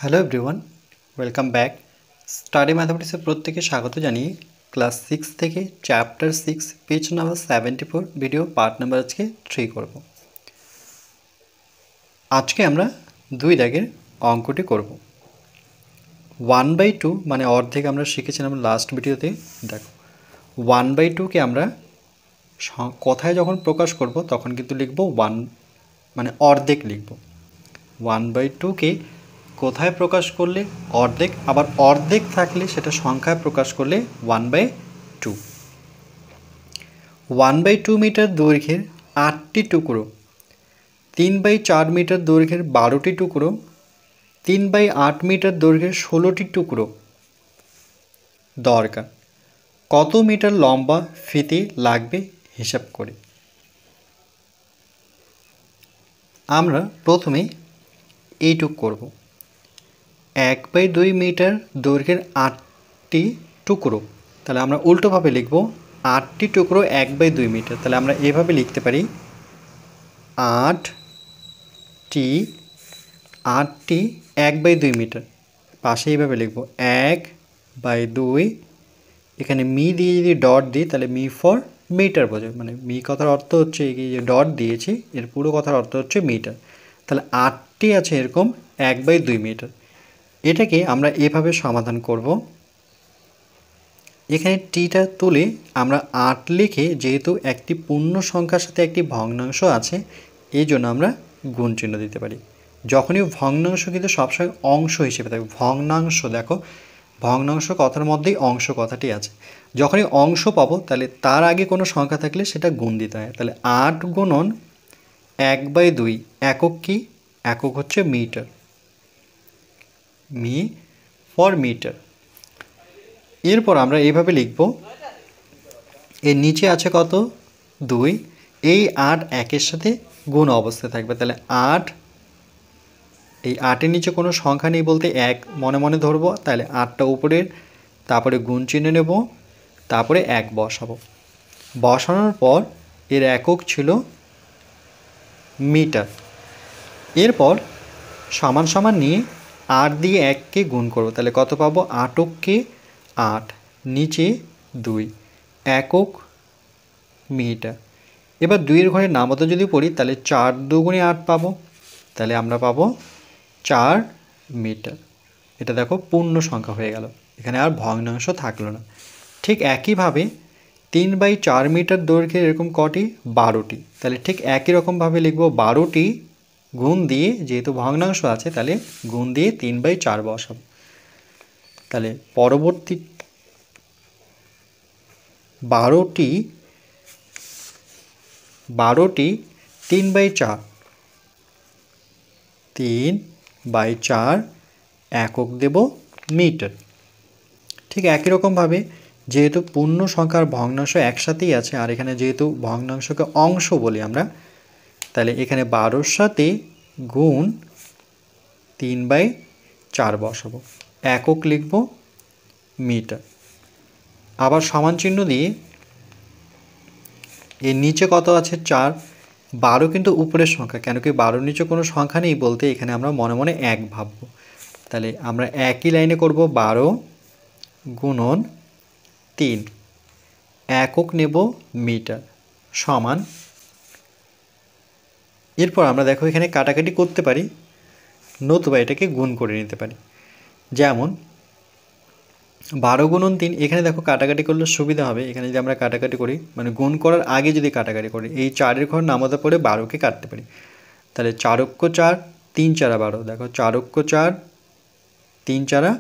Hello everyone, welcome back. Study ম্যাথামেটিক্সের প্রত্যেকে স্বাগত জানিয়ে ক্লাস 6 থেকে chapter 6 page number 74 video part number আজকে 3 করব। আজকে আমরা 2 দাগের অঙ্কটি করব। 1/2 মানে অর্ধেক আমরা শিখেছিলাম লাস্ট ভিডিওতে। দেখো 1/2কে আমরা কথায় যখন প্রকাশ করব তখন কিন্তু লিখব 1 মানে অর্ধেক লিখব। 1/2কে কোথায় প্রকাশ করলে অর্ধেক, আবার অর্ধেক থাকলে সেটা সংখ্যায় প্রকাশ করলে 1/2। 1/2 মিটার দৈর্ঘ্যের 8টি টুকরো, 3/4 মিটার দৈর্ঘ্যের 12টি টুকরো, 3/8 মিটার দৈর্ঘ্যের 16টি টুকরো দরকার। কত মিটার লম্বা ফিতে লাগবে হিসাব করে। আমরা প্রথমে এইটুক করব। 1/2 মিটার দৈর্ঘ্যের 8টি টুকরো, তাহলে আমরা উল্টোভাবে লিখব 8টি টুকরো 1/2 মিটার। তাহলে আমরা এভাবে লিখতে পারি 8টি 1/2 মিটার। পাশে এইভাবে লিখব 1/2, এখানে মি দিয়ে যদি ডট দিই তাহলে মি ফর মিটার বোঝায়, মানে মি কথার অর্থ হচ্ছে এই যে ডট দিয়েছি এর পুরো কথার অর্থ হচ্ছে মিটার। তাহলে 8টি আছে এরকম 1/2 মিটার। এটাকে আমরা এভাবে সমাধান করব। এখানে টিটা তুলে আমরা 8 লিখে, যেহেতু একটি পূর্ণ সংখ্যার সাথে একটি ভগ্নাংশ আছে এই জন্য আমরা গুণ চিহ্ন দিতে পারি। যখনই ভগ্নাংশ কিন্তু সবসময় অংশ হিসেবে থাকবে। ভগ্নাংশ, দেখো ভগ্নাংশ কথার মধ্যেই অংশ কথাটি আছে। যখনই অংশ পাবো তাহলে তার আগে কোনো সংখ্যা থাকলে সেটা গুণ দিতে হয়। তাহলে 8 গুণন 1/2 একক কি? একক হচ্ছে মিটার, মি ফর মিটার। এরপর আমরা এইভাবে লিখব, এর নিচে আছে কত? 2। এই 8 একের সাথে গুণ অবস্থায় থাকবে। তাহলে 8, এই 8-এর নিচে কোনো সংখ্যা নেই বলতে 1 মনে মনে ধরবো। তাহলে 8টা উপরের, তারপরে গুণ চিহ্ন নেব, তারপরে 1 বসাবো। বসানোর পর এর একক ছিল মিটার। এরপর সমান সমান নিয়ে 8 দিয়ে 1কে গুণ করব। তাহলে কত পাবো? 8কে 8, নিচে 2, একক মিটার। এবার 2-এর ঘরে নামতা যদি পড়ি তাহলে 4 দুগুণে 8 পাবো। তাহলে আমরা পাবো 4 মিটার। এটা দেখো পূর্ণ সংখ্যা হয়ে গেল, এখানে আর ভগ্নাংশ থাকলো না। ঠিক একইভাবে 3/4 মিটার দৈর্ঘ্যের এরকম কটি? 12টি। তাহলে ঠিক একই রকমভাবে লিখব 12টি গুণ দিয়ে, যেহেতু ভগ্নাংশ আছে তাহলে গুণ দিয়ে 3/4 বসাবো। তাহলে পরবর্তী 12টি 3/4, 3/4 একক দেব মিটার। ঠিক একই রকমভাবে যেহেতু পূর্ণ সংখ্যার ভগ্নাংশ একসাথেই আছে, আর এখানে যেহেতু ভগ্নাংশকে অংশ বলি আমরা, তাহলে এখানে 12-র সাথে গুণ 3/4 বসাবো, একক লিখব মিটার। আবার সমান চিহ্ন দিয়ে এর নিচে কত আছে? 4। 12 কিন্তু উপরের সংখ্যা, কেন কি 12-র নিচে কোনো সংখ্যা নেই বলতে এখানে আমরা মনে মনে 1 ভাববো। তাহলে আমরা একই লাইনে করব 12 গুণন 3, একক নেব মিটার, সমান। এরপর আমরা দেখো এখানে কাটাকাটি করতে পারি, নতুবা এটাকে গুণ করে নিতে পারি। যেমন 12 গুণন 3, এখানে দেখো কাটাকাটি করলে সুবিধা হবে। এখানে যদি আমরা কাটাকাটি করি, মানে গুণ করার আগে যদি কাটাকাটি করি, এই 4-এর ঘর নামতা পড়ে 12কে কাটতে পারি। তাহলে 4×4, 3×4 12। দেখো 4×4, 3×4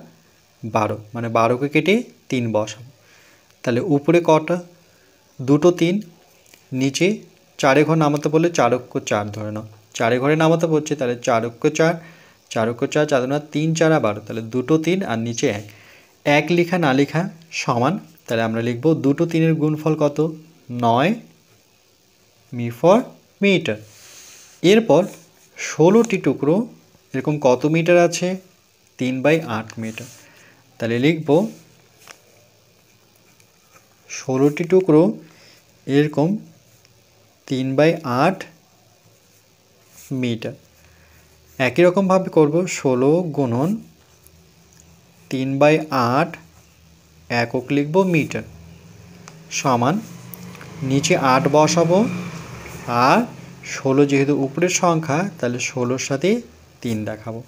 12, মানে 12কে কেটে 3 বসাবো। তাহলে উপরে কটা? 2টো 3, নিচে 4-এ ঘর নামাতে বললে 4×4 ধরে নাও। 4-এ ঘরে নামাতে পড়ছে তাহলে 4×4, 4×4 4 3×4 12, তাহলে 2টো 3 আর নিচে 1। 1 লেখা না লেখা সমান। তাহলে আমরা লিখব 2টো 3-এর গুণফল কত? 9 মি ফর মিটার। এরপর 16টি টুকরো এরকম কত মিটার আছে? 3/8 মিটার। তাহলে লিখব 16টি টুকরো এরকম 3/8 মিটার। একই রকমভাবে করব 16 গুণন 3/8 একক লিখব মিটার সমান নিচে 8 বসাবো আর 16 যেহেতু উপরের সংখ্যা তাহলে 16-র সাথে 3 দেখাবো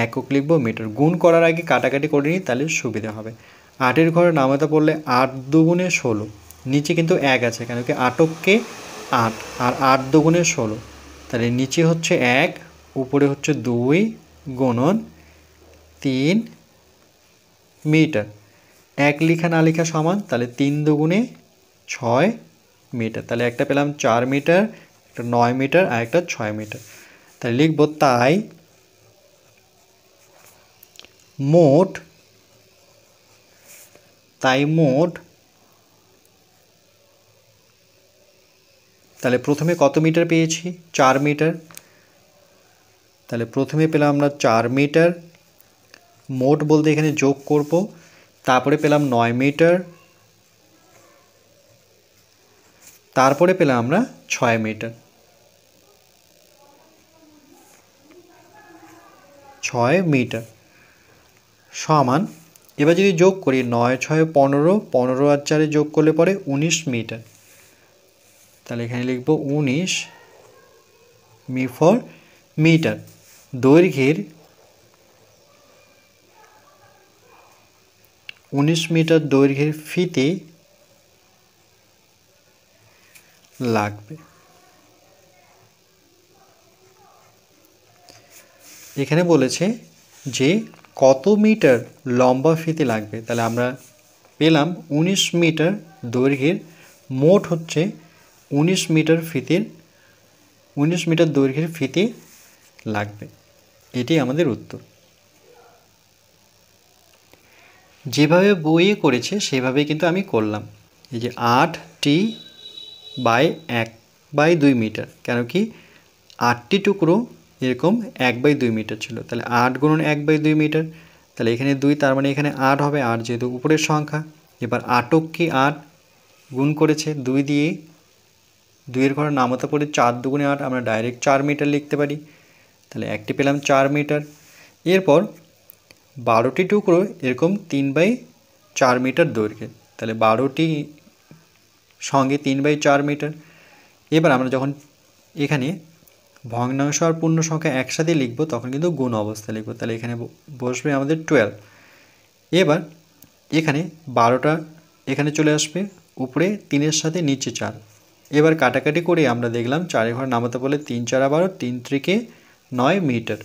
একক লিখব মিটার গুণ করার আগে কাটাকাটি করে নিই তাহলে সুবিধা হবে 8-এর ঘরে নামাতে পড়লে 8 দুগুণে 16 নিচে কিন্তু 1 আছে কেন কি 8কে 8 আর 8 দুগুণে 16 তাহলে নিচে হচ্ছে 1 উপরে হচ্ছে 2 গুণন 3 মিটার 1 লেখা না লেখা সমান তাহলে 3 দুগুণে 6 মিটার তাহলে একটা পেলাম 4 মিটার একটা 9 মিটার আর একটা 6 মিটার তাহলে লিখব তাই মোট তাহলে প্রথমে কত মিটার পেয়েছি 4 মিটার তাহলে প্রথমে পেলাম আমরা 4 মিটার মোট বলতে এখানে যোগ করব তারপরে পেলাম 9 মিটার তারপরে পেলাম আমরা 6 মিটার 6 মিটার সমান এবার যদি যোগ করি 9 6 15 15 আর 4 যোগ করলে পরে 19 মিটার তাহলে এখানে লিখব 19 মি ফর মিটার দৈর্ঘ্যের 19 মিটার দৈর্ঘ্যের ফিতে লাগবে এখানে বলেছে যে কত মিটার লম্বা ফিতে লাগবে তাহলে আমরা পেলাম 19 মিটার দৈর্ঘ্যের মোট হচ্ছে 19 মিটার ফিতের 19 মিটার দৈর্ঘ্যের ফিতে লাগবে এটি আমাদের উত্তর যেভাবে বইয়ে করেছে সেভাবে কিন্তু আমি করলাম এই যে 8t/1/2 মিটার কেন কি 8টি টুকরো এরকম 1/2 মিটার ছিল তাহলে 8 গুণন 1/2 মিটার তাহলে এখানে 2 তার মানে এখানে 8 হবে 8 যেহেতু উপরের সংখ্যা এবার 8কে 8 গুণ করেছে 2 দিয়ে 2-এর ঘরে নামাতে পড়ে 4 দুগুণে 8 আমরা ডাইরেক্ট 4 মিটার লিখতে পারি তাহলে একটি পেলাম 4 মিটার এরপর 12টি টুকরো এরকম 3/4 মিটার দৈর্ঘ্যের তাহলে 12টি সঙ্গে 3/4 মিটার এবার আমরা যখন এখানে ভগ্নাংশ আর পূর্ণ সংখ্যা একসাথে লিখব তখন কিন্তু গুণ অবস্থা লিখব তাহলে এখানে বসবে আমাদের 12 এবার এখানে 12টা এখানে চলে আসবে উপরে 3-এর সাথে নিচে 4 এবার কাটাকাটি করে আমরা দেখলাম 4-এর ঘরে নামাতে বলে 3 4 12 3 × 9 মিটার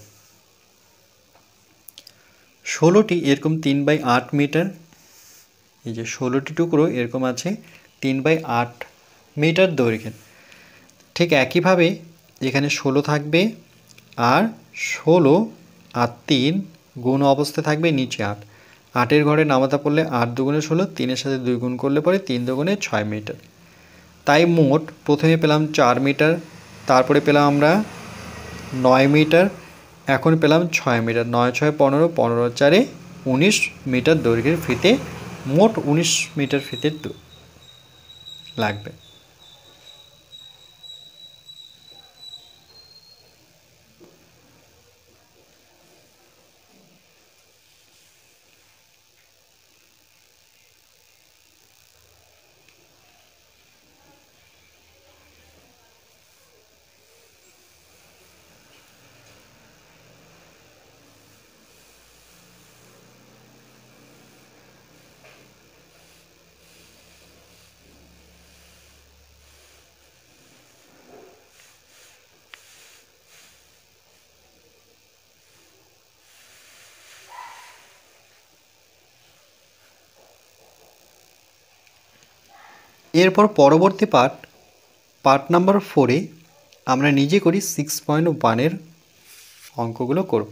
16টি এরকম 3/8 মিটার এই যে 16টি টুকরো এরকম আছে 3/8 মিটার দৈর্ঘ্যের ঠিক একইভাবে এখানে 16 থাকবে আর 16 আর 3 গুণ অবস্থায় থাকবে নিচে 8 8-এর ঘরে নামাতে পড়লে 8 দুগুণে 16 3-এর সাথে 2 গুণ করলে পরে 3 দুগুণে 6 মিটার তাই মোট প্রথমে পেলাম 4 মিটার তারপরে পেলাম আমরা 9 মিটার এখন পেলাম 6 মিটার 9 6 15 15 4 19 মিটার দৈর্ঘ্যের ফিতে মোট 19 মিটার ফিতে লাগবে এরপর পরবর্তী পার্ট নাম্বার 4-এ আমরা নিজে করি 6.1-এর অঙ্কগুলো করব